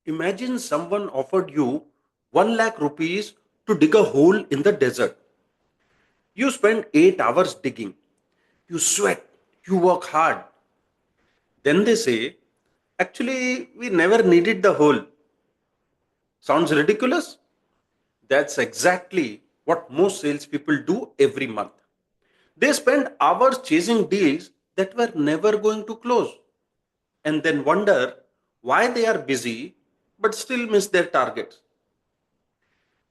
Imagine someone offered you 1 lakh rupees to dig a hole in the desert. You spend 8 hours digging. You sweat. You work hard. Then they say, actually, we never needed the hole. Sounds ridiculous? That's exactly what most salespeople do every month. They spend hours chasing deals that were never going to close and then wonder why they are busy but still miss their targets.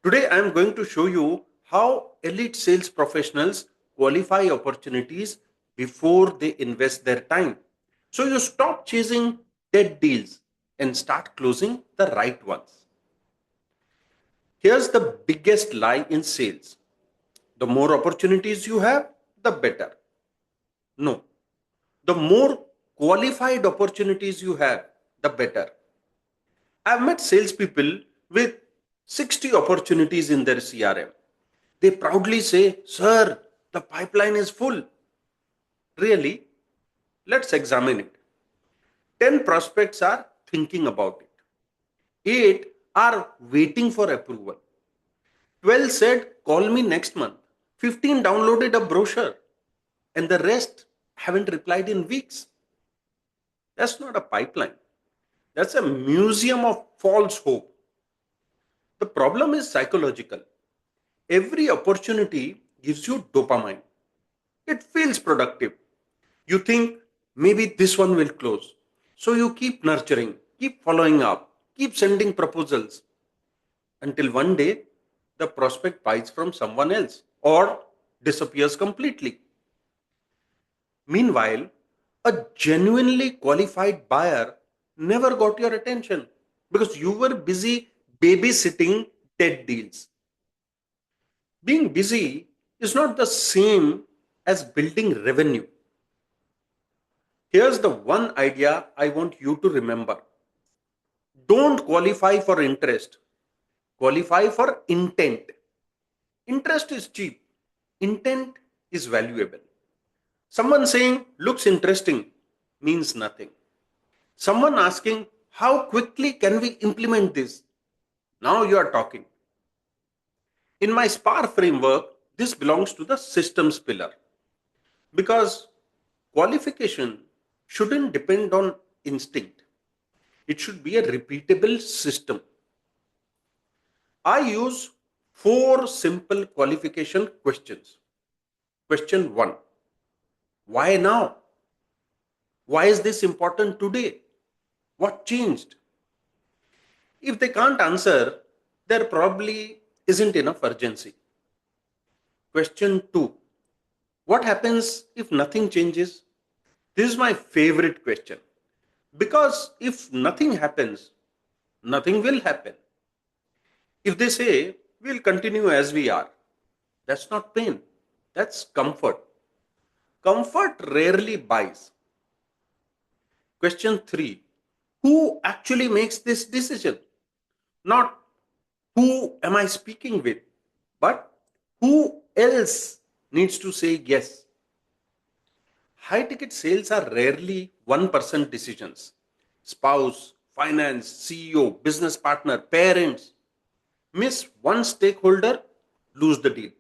Today, I am going to show you how elite sales professionals qualify opportunities before they invest their time. So you stop chasing dead deals and start closing the right ones. Here's the biggest lie in sales: the more opportunities you have, the better. No, the more qualified opportunities you have, the better. I've met salespeople with 60 opportunities in their CRM. They proudly say, Sir, the pipeline is full. Really? Let's examine it. 10 prospects are thinking about it, 8 are waiting for approval, 12 said, Call me next month, 15 downloaded a brochure, and the rest haven't replied in weeks. That's not a pipeline. That's a museum of false hope. The problem is psychological. Every opportunity gives you dopamine. It feels productive. You think maybe this one will close. So you keep nurturing, keep following up, keep sending proposals until one day the prospect buys from someone else or disappears completely. Meanwhile, a genuinely qualified buyer never got your attention because you were busy babysitting dead deals. Being busy is not the same as building revenue. Here's the one idea I want you to remember: don't qualify for interest, qualify for intent. Interest is cheap, intent is valuable. Someone saying looks interesting means nothing. Someone asking how quickly can we implement this? Now you are talking. In my SPAR framework, this belongs to the systems pillar because qualification shouldn't depend on instinct. It should be a repeatable system. I use 4 simple qualification questions. Question 1: Why now? Why is this important today? What changed? If they can't answer, there probably isn't enough urgency. Question 2: What happens if nothing changes? This is my favorite question because if nothing happens, nothing will happen. If they say, we'll continue as we are, that's not pain, that's comfort. Comfort rarely buys. Question 3: Who actually makes this decision? Not who am I speaking with, but who else needs to say yes? High ticket sales are rarely one person decisions. Spouse, finance, CEO, business partner, parents. Miss one stakeholder, lose the deal.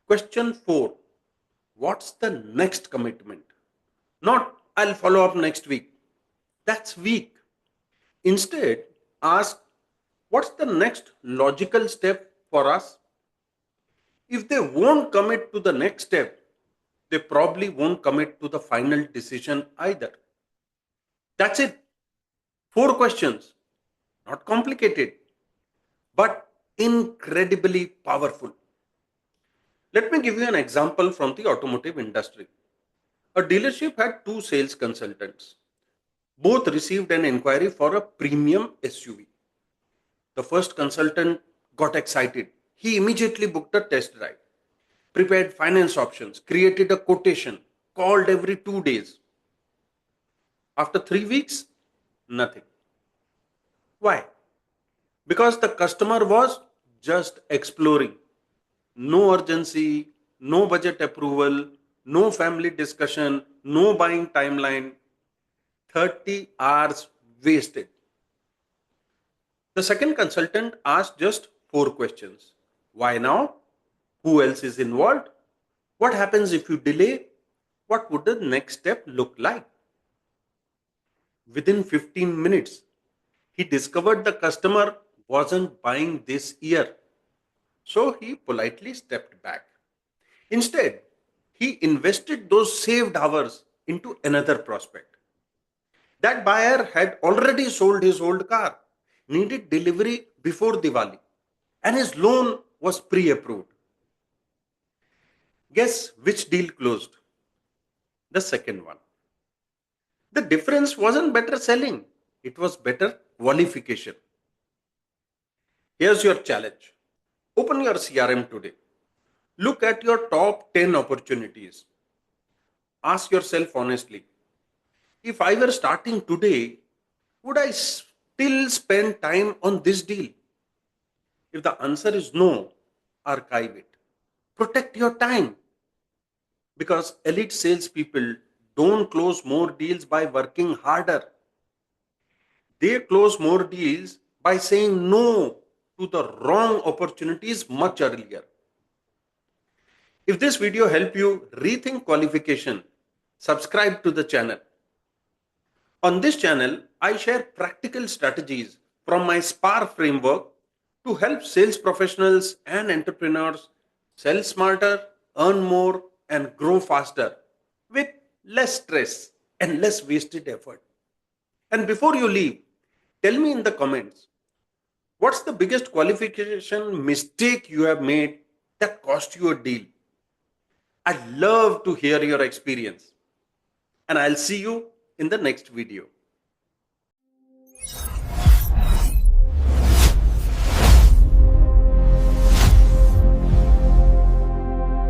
Question 4: What's the next commitment? Not I'll follow up next week. That's weak. Instead, ask what's the next logical step for us? If they won't commit to the next step, they probably won't commit to the final decision either. That's it. 4 questions. Not complicated, but incredibly powerful. Let me give you an example from the automotive industry. A dealership had 2 sales consultants. Both received an inquiry for a premium SUV. The first consultant got excited. He immediately booked a test drive, prepared finance options, created a quotation, called every 2 days. After 3 weeks, nothing. Why? Because the customer was just exploring. No urgency, no budget approval, no family discussion, no buying timeline. 30 hours wasted. The second consultant asked just four questions. Why now? Who else is involved? What happens if you delay? What would the next step look like? Within 15 minutes, he discovered the customer wasn't buying this year. So he politely stepped back. Instead, he invested those saved hours into another prospect. That buyer had already sold his old car, needed delivery before Diwali, and his loan was pre approved. Guess which deal closed? The second one. The difference wasn't better selling, it was better qualification. Here's your challenge. Open your CRM today. Look at your top 10 opportunities. Ask yourself honestly, if I were starting today, would I still spend time on this deal? If the answer is no, archive it. Protect your time because elite salespeople don't close more deals by working harder. They close more deals by saying no to the wrong opportunities much earlier. If this video helped you rethink qualification, subscribe to the channel. On this channel, I share practical strategies from my SPAR framework to help sales professionals and entrepreneurs sell smarter, earn more, and grow faster with less stress and less wasted effort. And before you leave, tell me in the comments, what's the biggest qualification mistake you have made that cost you a deal? I'd love to hear your experience. And I'll see you in the next video.